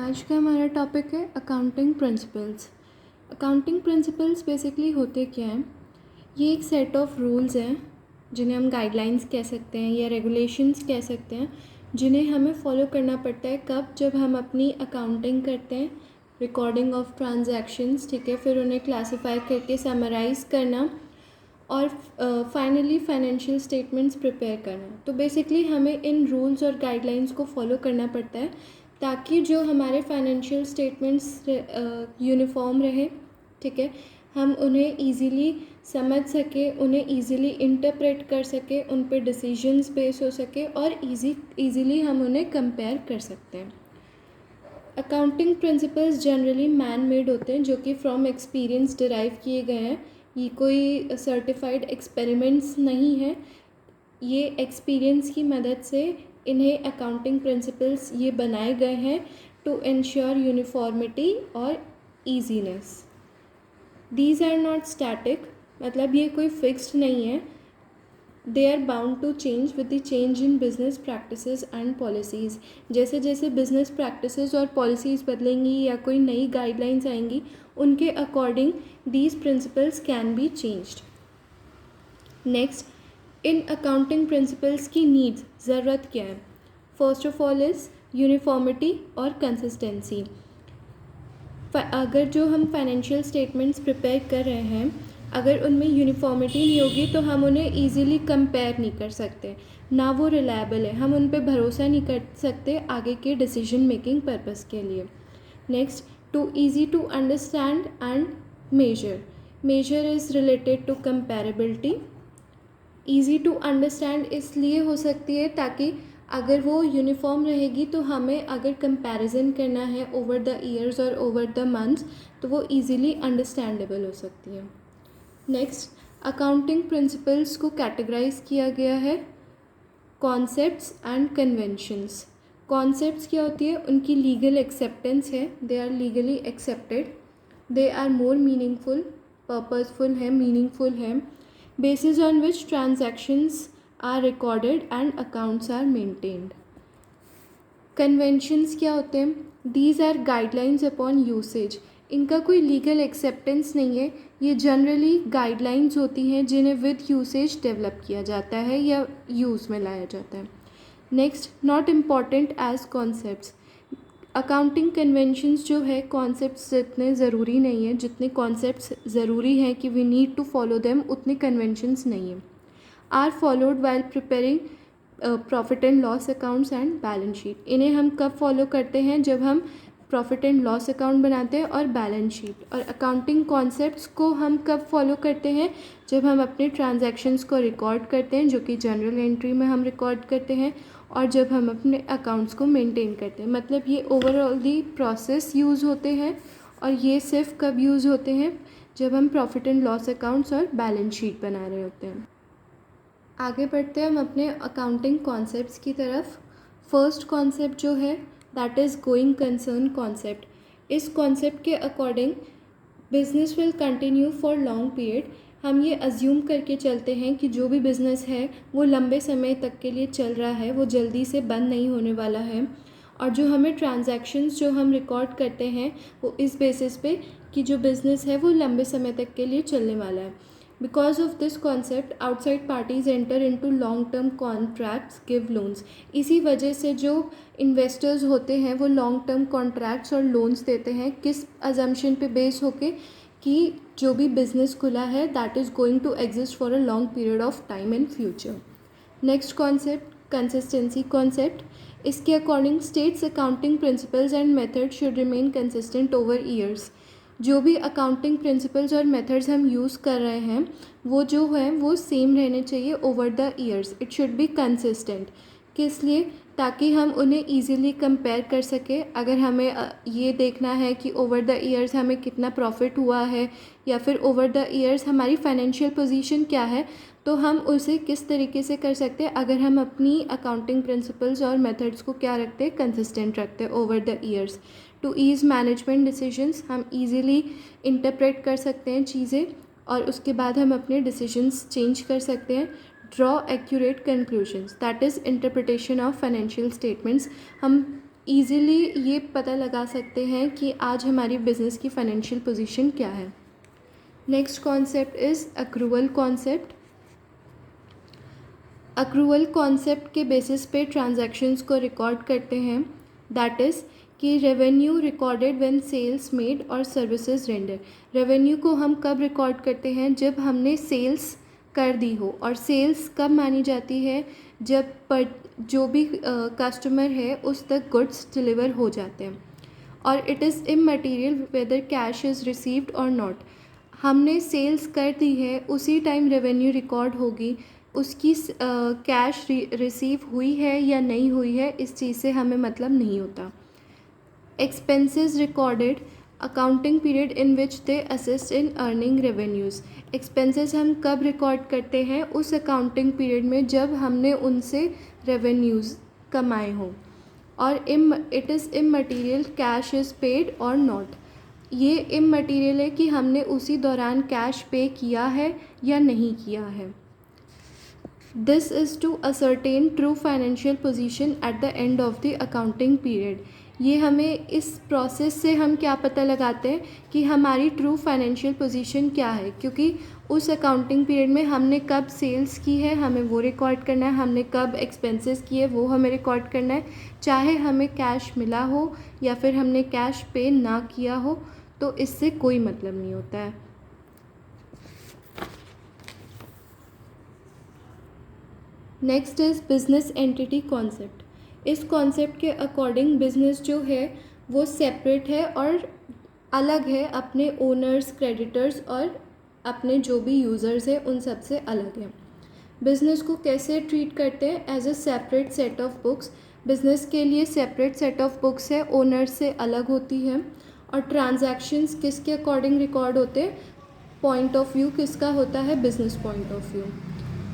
आज का हमारा टॉपिक है accounting principles. Accounting principles basically होते क्या हैं? ये एक सेट ऑफ रूल्स हैं जिन्हें हम गाइडलाइंस कह सकते हैं या रेगुलेशंस कह सकते हैं, जिन्हें हमें फॉलो करना पड़ता है। कब? जब हम अपनी अकाउंटिंग करते हैं, रिकॉर्डिंग ऑफ ट्रांजैक्शंस, ठीक है, फिर उन्हें क्लासीफाई करके समराइज़ करना और फाइनली फाइनेंशियल स्टेटमेंट्स प्रिपेयर करना। तो बेसिकली हमें इन रूल्स और गाइडलाइंस को फॉलो करना पड़ता है ताकि जो हमारे फाइनेंशियल स्टेटमेंट्स यूनिफॉर्म रहे, ठीक है, हम उन्हें ईज़िली समझ सके, उन्हें ईज़िली इंटरप्रेट कर सके, उन पे डिसीजंस बेस हो सके और ईज़िली हम उन्हें कंपेयर कर सकते हैं। Accounting principles generally man made होते हैं, जो कि फ्रॉम एक्सपीरियंस डिराइव किए गए हैं। ये कोई सर्टिफाइड एक्सपेरिमेंट्स नहीं है, ये एक्सपीरियंस की मदद से इन्हें अकाउंटिंग प्रिंसिपल्स ये बनाए गए हैं टू इंश्योर यूनिफॉर्मिटी और easiness. These are not static, मतलब ये कोई फिक्स्ड नहीं है। They are bound to change with the change in business practices and policies. जैसे जैसे बिजनेस प्रैक्टिसेस और पॉलिसीज़ बदलेंगी या कोई नई गाइडलाइंस आएंगी, उनके according these principles can be changed. Next, इन अकाउंटिंग प्रिंसिपल्स की नीड्स, ज़रूरत क्या है? First of all is uniformity और कंसिस्टेंसी। अगर जो हम फाइनेंशियल स्टेटमेंट्स प्रिपेयर कर रहे हैं, अगर उनमें यूनिफॉर्मिटी नहीं होगी तो हम उन्हें ईज़िली कंपेयर नहीं कर सकते, ना वो रिलायबल है, हम उन पे भरोसा नहीं कर सकते आगे के डिसीजन मेकिंग पर्पस के लिए। Next, to easy to understand and measure. Measure is related to comparability. Easy to understand इसलिए हो सकती है ताकि अगर वो यूनिफॉर्म रहेगी तो हमें अगर कंपैरिजन करना है ओवर द ईयर्स और ओवर द मंथ्स तो वो इजीली अंडरस्टैंडेबल हो सकती है। नेक्स्ट, अकाउंटिंग प्रिंसिपल्स को कैटेगराइज किया गया है कॉन्सेप्ट्स एंड कन्वेंशंस। कॉन्सेप्ट्स क्या होती है? उनकी लीगल एक्सेप्टेंस है, they are legally accepted, they are more meaningful, purposeful है, मीनिंगफुल है, basis on which transactions are recorded and accounts are maintained. Conventions क्या होते हैं? These are guidelines upon usage. इनका कोई लीगल एक्सेप्टेंस नहीं है, ये जनरली गाइडलाइंस होती हैं जिन्हें विद यूसेज डेवलप किया जाता है या यूज़ में लाया जाता है। Next, not important as concepts. Accounting conventions जो है कॉन्सेप्ट्स जितने ज़रूरी नहीं है, जितने कॉन्सेप्ट्स ज़रूरी हैं कि we need to follow them, उतने कन्वेंशंस नहीं है। Are followed while preparing profit and loss accounts and balance sheet. इन्हें हम कब फॉलो करते हैं? जब हम प्रॉफिट एंड लॉस अकाउंट बनाते हैं और बैलेंस शीट। और अकाउंटिंग कॉन्सेप्ट्स को हम कब फॉलो करते हैं? जब हम अपने ट्रांजैक्शंस को रिकॉर्ड करते हैं, जो कि जनरल एंट्री में हम रिकॉर्ड करते हैं, और जब हम अपने अकाउंट्स को मेंटेन करते हैं। मतलब ये ओवरऑल दी प्रोसेस यूज़ होते हैं, और ये सिर्फ कब यूज़ होते हैं? जब हम प्रॉफिट एंड लॉस अकाउंट्स और बैलेंस शीट बना रहे होते हैं। आगे बढ़ते हैं हम अपने अकाउंटिंग कॉन्सेप्ट्स की तरफ। फर्स्ट कॉन्सेप्ट जो है that is going concern concept. इस कॉन्सेप्ट के according business will continue for long period. हम ये अज्यूम करके चलते हैं कि जो भी बिज़नेस है वो लंबे समय तक के लिए चल रहा है, वो जल्दी से बंद नहीं होने वाला है। और जो हमें ट्रांजैक्शंस जो हम रिकॉर्ड करते हैं वो इस बेसिस पे कि जो बिज़नेस है वो लंबे समय तक के लिए चलने वाला है। Because of this concept outside parties enter into long term contracts, give loans. इसी वजह से जो इन्वेस्टर्स होते हैं वो लॉन्ग टर्म कॉन्ट्रैक्ट्स और लोन्स देते हैं, किस अजम्पशन पे बेस होके कि जो भी बिज़नेस खुला है that is going to exist for a long period of time in future. Next concept, consistency concept. इसके according states accounting principles and method should remain consistent over years. जो भी अकाउंटिंग प्रिंसिपल्स और methods हम use कर रहे हैं वो जो है वो सेम रहने चाहिए over the years. It should be consistent. किस लिए? ताकि हम उन्हें ईज़िली कंपेयर कर सकें। अगर हमें ये देखना है कि ओवर द ईयर्स हमें कितना प्रॉफिट हुआ है या फिर ओवर द ईयर्स हमारी फाइनेंशियल पोजीशन क्या है, तो हम उसे किस तरीके से कर सकते हैं अगर हम अपनी अकाउंटिंग प्रिंसिपल्स और मेथड्स को क्या रखते हैं? कंसिस्टेंट रखते हैं over the years. To ease management decisions, हम ईज़िली इंटरप्रेट कर सकते हैं चीज़ें और उसके बाद हम अपने डिसीजंस चेंज कर सकते हैं। Draw accurate conclusions, that is interpretation of financial statements. हम ईज़िली ये पता लगा सकते हैं कि आज हमारी बिज़नेस की फ़ाइनेंशियल पोजीशन क्या है। Next concept is accrual concept. Accrual concept के बेसिस पे ट्रांजैक्शंस को रिकॉर्ड करते हैं, दैट इज़ कि revenue recorded when sales made और सर्विसेज रेंडर। रेवेन्यू को हम कब रिकॉर्ड करते हैं, जब हमने सेल्स कर दी हो, और सेल्स कब मानी जाती है, जब जो भी कस्टमर है उस तक गुड्स डिलीवर हो जाते हैं। और it is immaterial whether cash is received और नॉट। हमने सेल्स कर दी है, उसी टाइम रेवेन्यू रिकॉर्ड होगी, उसकी कैश रिसीव हुई है या नहीं हुई है इस चीज़ से हमें मतलब नहीं होता। Expenses recorded accounting period in which they assist in earning revenues. Expenses हम कब रिकॉर्ड करते हैं, उस अकाउंटिंग पीरियड में जब हमने उनसे रेवेन्यूज़ कमाए हों। और it is immaterial cash is paid और नॉट। ये इमटेरियल है कि हमने उसी दौरान कैश पे किया है या नहीं किया है। This is to ascertain true financial position at the end of the accounting period. ये हमें इस प्रोसेस से हम क्या पता लगाते हैं कि हमारी ट्रू फाइनेंशियल पोजीशन क्या है, क्योंकि उस अकाउंटिंग पीरियड में हमने कब सेल्स की है हमें वो रिकॉर्ड करना है, हमने कब एक्सपेंसेस किए वो हमें रिकॉर्ड करना है, चाहे हमें कैश मिला हो या फिर हमने कैश पे ना किया हो, तो इससे कोई मतलब नहीं होता है। Next is business entity concept. इस कॉन्सेप्ट के अकॉर्डिंग बिजनेस जो है वो सेपरेट है और अलग है अपने ओनर्स, क्रेडिटर्स और अपने जो भी यूज़र्स हैं उन सब से अलग है। बिज़नेस को कैसे ट्रीट करते हैं, as a separate set of books. Business के लिए सेपरेट सेट ऑफ बुक्स है, ओनर्स से अलग होती है। और ट्रांजैक्शंस किसके अकॉर्डिंग रिकॉर्ड होते हैं, पॉइंट ऑफ व्यू किसका होता है, business point of view.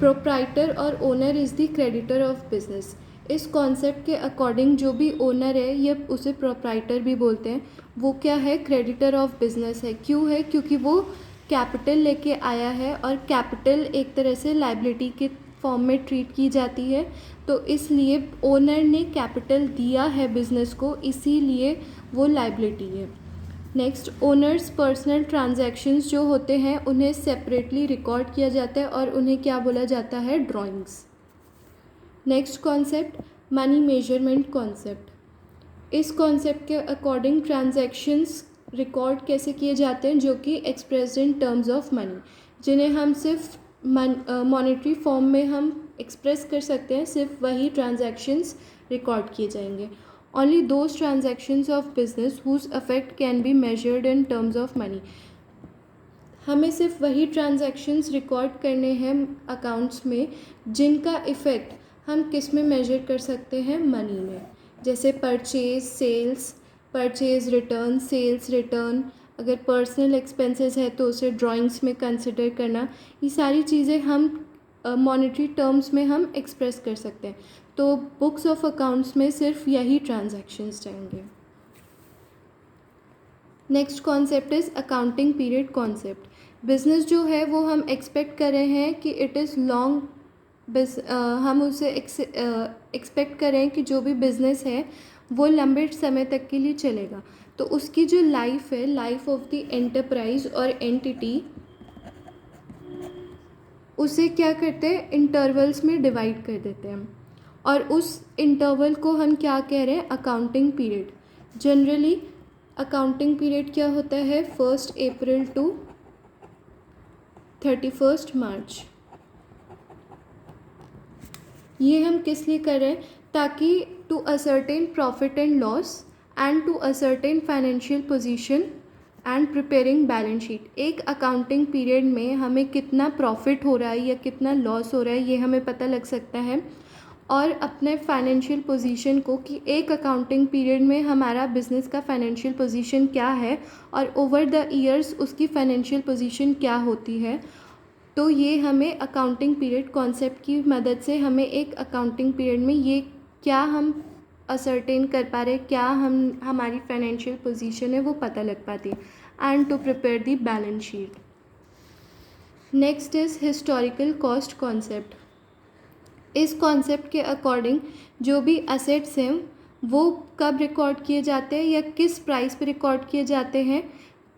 Proprietor और owner is the creditor of business. इस कॉन्सेप्ट के अकॉर्डिंग जो भी ओनर है या उसे प्रोप्राइटर भी बोलते हैं, वो क्या है, क्रेडिटर ऑफ बिजनेस है। क्यों है, क्योंकि वो कैपिटल लेके आया है और कैपिटल एक तरह से लाइबिलिटी के फॉर्म में ट्रीट की जाती है, तो इसलिए ओनर ने कैपिटल दिया है बिजनेस को, इसीलिए वो लाइबिलिटी है। नेक्स्ट, ओनर्स पर्सनल ट्रांजैक्शंस जो होते हैं उन्हें सेपरेटली रिकॉर्ड किया जाता है और उन्हें क्या बोला जाता है, drawings. Next concept, money measurement concept. इस कॉन्सेप्ट के अकॉर्डिंग ट्रांजैक्शंस रिकॉर्ड कैसे किए जाते हैं, जो कि expressed in terms of money, जिन्हें हम सिर्फ मॉनेटरी फॉर्म में हम एक्सप्रेस कर सकते हैं, सिर्फ वही ट्रांजैक्शंस रिकॉर्ड किए जाएंगे। Only those transactions of business whose effect can be measured in terms of money। हमें सिर्फ वही ट्रांजैक्शंस रिकॉर्ड करने हैं अकाउंट्स में जिनका इफ़ेक्ट हम किस में मेजर कर सकते हैं, मनी में। जैसे purchase, sales, purchase return, sales return. अगर पर्सनल एक्सपेंसेस है तो उसे ड्राइंग्स में कंसिडर करना। ये सारी चीज़ें हम मॉनेटरी टर्म्स में हम एक्सप्रेस कर सकते हैं, तो बुक्स ऑफ अकाउंट्स में सिर्फ यही ट्रांजैक्शंस जाएंगे। Next concept is accounting period concept. Business जो है वो हम एक्सपेक्ट कर रहे हैं कि इट इज़ लॉन्ग, हम उसे एक्सपेक्ट करें कि जो भी बिज़नेस है वो लंबे समय तक के लिए चलेगा, तो उसकी जो लाइफ है, लाइफ ऑफ द एंटरप्राइज और एंटिटी, उसे क्या करते हैं, इंटरवल्स में डिवाइड कर देते हैं, और उस इंटरवल को हम क्या कह रहे हैं, accounting period. Generally accounting period क्या होता है, 1 अप्रैल टू 31 मार्च। ये हम किस लिए कर रहे हैं, ताकि to ascertain profit and loss and to ascertain financial position and preparing balance sheet. एक अकाउंटिंग पीरियड में हमें कितना प्रॉफिट हो रहा है या कितना लॉस हो रहा है ये हमें पता लग सकता है, और अपने फाइनेंशियल पोजीशन को कि एक अकाउंटिंग पीरियड में हमारा बिज़नेस का फाइनेंशियल पोजीशन क्या है और ओवर द ईयर्स उसकी फाइनेंशियल पोजीशन क्या होती है। तो ये हमें अकाउंटिंग पीरियड कॉन्सेप्ट की मदद से हमें एक अकाउंटिंग पीरियड में ये क्या हम असर्टेन कर पा रहे, क्या हमारी फाइनेंशियल पोजीशन है वो पता लग पाती है, and to prepare the balance sheet. Next is historical cost concept. इस कॉन्सेप्ट के अकॉर्डिंग जो भी असेट्स हैं वो कब रिकॉर्ड किए जाते हैं या किस प्राइस पे रिकॉर्ड किए जाते हैं?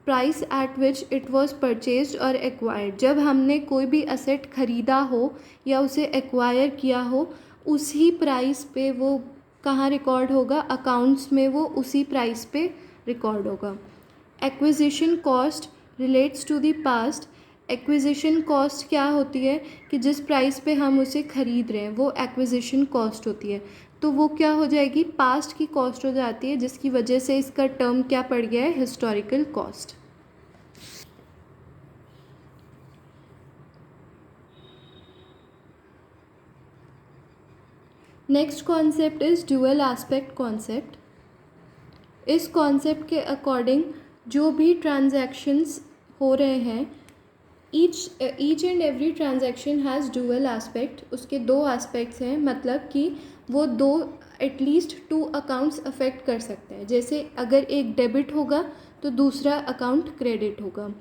Price at which it was purchased और एक्वायर्ड। जब हमने कोई भी असेट खरीदा हो या उसे एक्वायर किया हो, उसी प्राइस पे वो कहाँ रिकॉर्ड होगा? अकाउंट्स में वो उसी प्राइस पे रिकॉर्ड होगा। Acquisition cost relates to the past. Acquisition cost क्या होती है कि जिस प्राइस पे हम उसे ख़रीद रहे हैं वो एक्विजिशन कॉस्ट होती है, तो वो क्या हो जाएगी? पास्ट की कॉस्ट हो जाती है, जिसकी वजह से इसका टर्म क्या पड़ गया है? Historical cost. Next concept is dual aspect concept. इस कॉन्सेप्ट के अकॉर्डिंग जो भी ट्रांजैक्शंस हो रहे हैं, each and every transaction has dual aspect. उसके दो एस्पेक्ट्स हैं, मतलब कि वो दो एटलीस्ट 2 अकाउंट्स अफेक्ट कर सकते हैं। जैसे अगर एक डेबिट होगा तो दूसरा अकाउंट क्रेडिट होगा।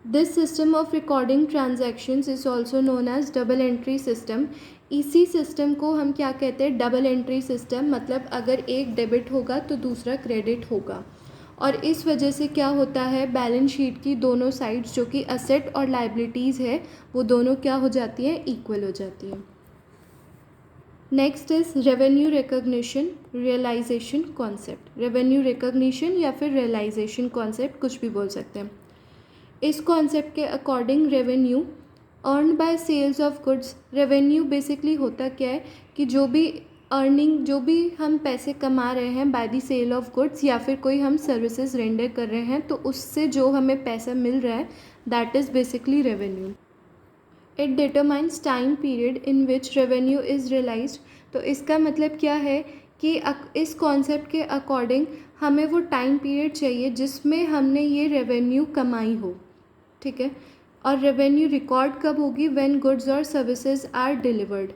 This system of recording transactions is also known as double entry system. इसी सिस्टम को हम क्या कहते हैं? Double entry system. मतलब अगर एक डेबिट होगा तो दूसरा क्रेडिट होगा, और इस वजह से क्या होता है? बैलेंस शीट की दोनों साइड्स जो कि असेट और लाइबिलिटीज़ है, वो दोनों क्या हो जाती हैं? इक्वल हो जाती हैं। Next is revenue recognition realisation concept. Revenue recognition या फिर रियलाइजेशन कॉन्सेप्ट, कुछ भी बोल सकते हैं। इस कॉन्सेप्ट के according revenue earn by sales of goods. Revenue basically होता क्या है कि जो भी अर्निंग, जो भी हम पैसे कमा रहे हैं by the sale of goods, या फिर कोई हम सर्विसेज रेंडर कर रहे हैं तो उससे जो हमें पैसा मिल रहा है, that is basically revenue. It determines time period in which revenue is realised. तो इसका मतलब क्या है कि इस कॉन्सेप्ट के अकॉर्डिंग हमें वो टाइम पीरियड चाहिए जिसमें हमने ये रेवेन्यू कमाई हो, ठीक है। और रेवेन्यू रिकॉर्ड कब होगी? व्हेन गुड्स और सर्विसेज आर डिलीवर्ड।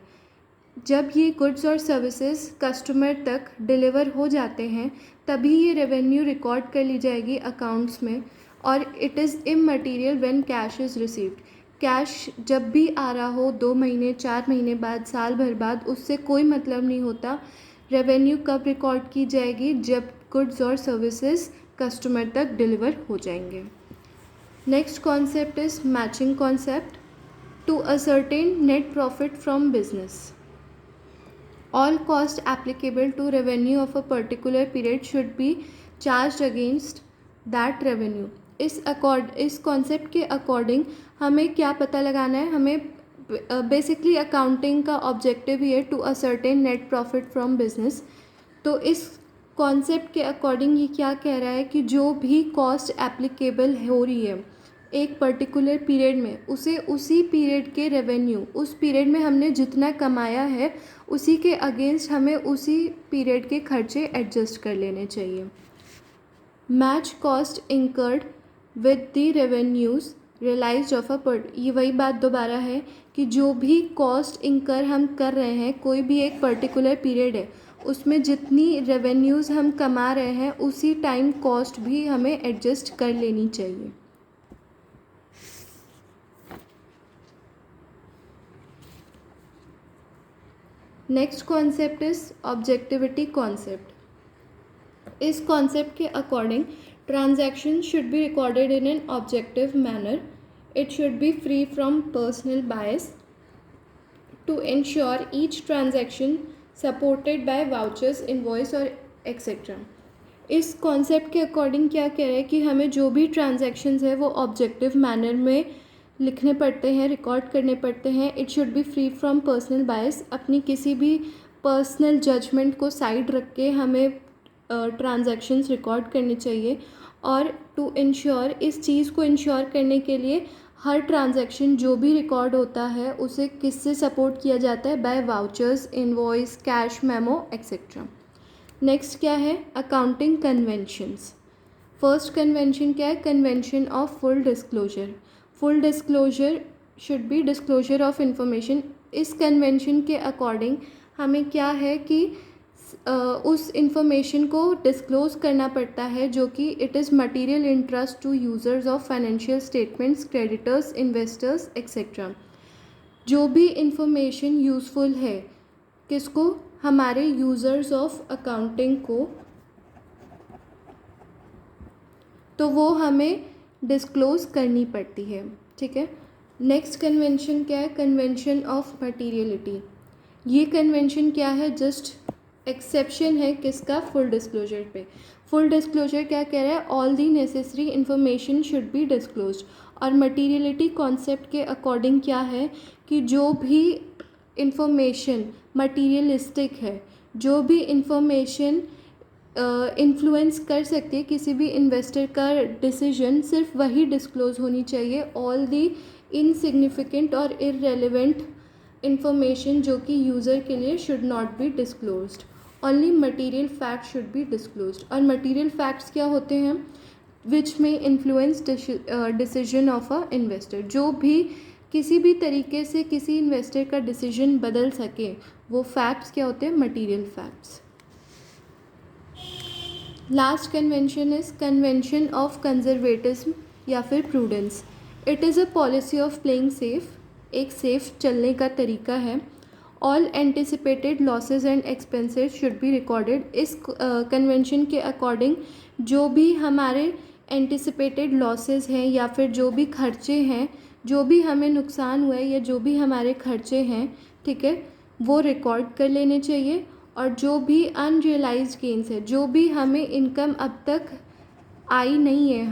जब ये गुड्स और सर्विसेज कस्टमर तक डिलीवर हो जाते हैं तभी ये रेवेन्यू रिकॉर्ड कर ली जाएगी अकाउंट्स में। और it is immaterial when cash is received. Cash जब भी आ रहा हो, 2 महीने 4 महीने बाद, साल भर बाद, उससे कोई मतलब नहीं होता। रेवेन्यू कब रिकॉर्ड की जाएगी? जब गुड्स और सर्विसेज कस्टमर तक डिलीवर हो जाएंगे। Next concept is matching concept. To ascertain net profit from business, all cost applicable to revenue of a particular period should be charged against that revenue। इस concept के according हमें क्या पता लगाना है? हमें बेसिकली अकाउंटिंग का ऑब्जेक्टिव ही है to ascertain net profit from business. तो इस कॉन्सेप्ट के अकॉर्डिंग ये क्या कह रहा है कि जो भी कॉस्ट एप्लीकेबल हो रही है एक पर्टिकुलर पीरियड में, उसे उसी पीरियड के रेवेन्यू, उस पीरियड में हमने जितना कमाया है उसी के अगेंस्ट हमें उसी पीरियड के खर्चे एडजस्ट कर लेने चाहिए। Match cost incurred with the revenues realised of a ये वही बात दोबारा है कि जो भी कॉस्ट इंकर हम कर रहे हैं, कोई भी एक पर्टिकुलर पीरियड है, उसमें जितनी रेवेन्यूज़ हम कमा रहे हैं उसी टाइम कॉस्ट भी हमें एडजस्ट कर लेनी चाहिए। Next concept is objectivity concept. इस कॉन्सेप्ट के according transaction should be recorded in an objective manner. It should be free from personal bias to ensure each transaction supported by vouchers, invoice और etcetera. इस concept के according क्या कह रहे हैं कि हमें जो भी ट्रांजैक्शंस है वो ऑब्जेक्टिव मैनर में लिखने पड़ते हैं, रिकॉर्ड करने पड़ते हैं। It should be free from personal बायस। अपनी किसी भी पर्सनल जजमेंट को साइड रख के हमें ट्रांजैक्शंस रिकॉर्ड करनी चाहिए। और टू इंश्योर, इस चीज़ को इंश्योर करने के लिए हर ट्रांजैक्शन जो भी रिकॉर्ड होता है उसे किससे सपोर्ट किया जाता है? By vouchers, invoice, cash memo etcetera. Next क्या है? Accounting conventions. फर्स्ट कन्वेंशन क्या है? Convention of full disclosure. Full disclosure should be disclosure of information. इस कन्वेंशन के अकॉर्डिंग हमें क्या है कि उस इंफॉर्मेशन को डिस्क्लोज करना पड़ता है जो कि it is material interest to users of financial statements, creditors, investors etcetera. जो भी इंफॉर्मेशन यूज़फुल है किसको, हमारे यूज़र्स ऑफ अकाउंटिंग को, तो वो हमें डिस्क्लोज़ करनी पड़ती है, ठीक है। नेक्स्ट कन्वेंशन क्या है, कन्वेंशन ऑफ मटीरियलिटी। ये कन्वेंशन क्या है, जस्ट एक्सेप्शन है किसका, फुल डिस्क्लोजर पे। फुल डिस्क्लोजर क्या कह रहा है, all the necessary information should be disclosed. और मटीरियलिटी कॉन्सेप्ट के अकॉर्डिंग क्या है कि जो भी इंफॉर्मेशन मटीरियलिस्टिक है, जो भी इंफॉर्मेशन इन्फ्लुएंस कर सकती है किसी भी इन्वेस्टर का डिसीजन, सिर्फ वही डिस्क्लोज होनी चाहिए। ऑल दी इनसिग्निफिकेंट और इररेलेवेंट इंफॉर्मेशन जो कि यूज़र के लिए should not be disclosed. Only material fact should be disclosed. और मटेरियल फैक्ट्स क्या होते हैं, विच में influence decision of a investor. जो भी किसी भी तरीके से किसी इन्वेस्टर का डिसीजन बदल सके, वो फैक्ट्स क्या होते हैं, material facts. Last convention is convention of conservatism या फिर prudence. It is a policy of playing safe, एक सेफ चलने का तरीका है। All anticipated losses and expenses should be recorded. इस कन्वेंशन के अकॉर्डिंग जो भी हमारे एंटिसिपेटेड लॉसेज हैं या फिर जो भी खर्चे हैं, जो भी हमें नुकसान हुआ है या जो भी हमारे खर्चे हैं, ठीक है, वो रिकॉर्ड कर लेने चाहिए। और जो भी अनरियलाइज्ड गेंस है, जो भी हमें इनकम अब तक आई नहीं है,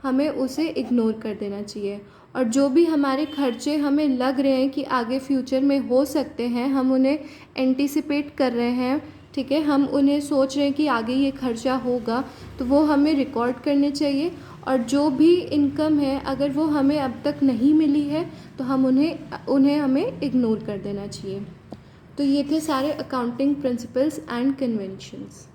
हमें उसे इग्नोर कर देना चाहिए। और जो भी हमारे खर्चे हमें लग रहे हैं कि आगे फ्यूचर में हो सकते हैं, हम उन्हें एंटिसिपेट कर रहे हैं, ठीक है, हम उन्हें सोच रहे हैं कि आगे ये खर्चा होगा, तो वो हमें रिकॉर्ड करने चाहिए। और जो भी इनकम है अगर वो हमें अब तक नहीं मिली है तो हम उन्हें हमें इग्नोर कर देना चाहिए। तो ये थे सारे अकाउंटिंग प्रिंसिपल्स एंड कन्वेंशंस।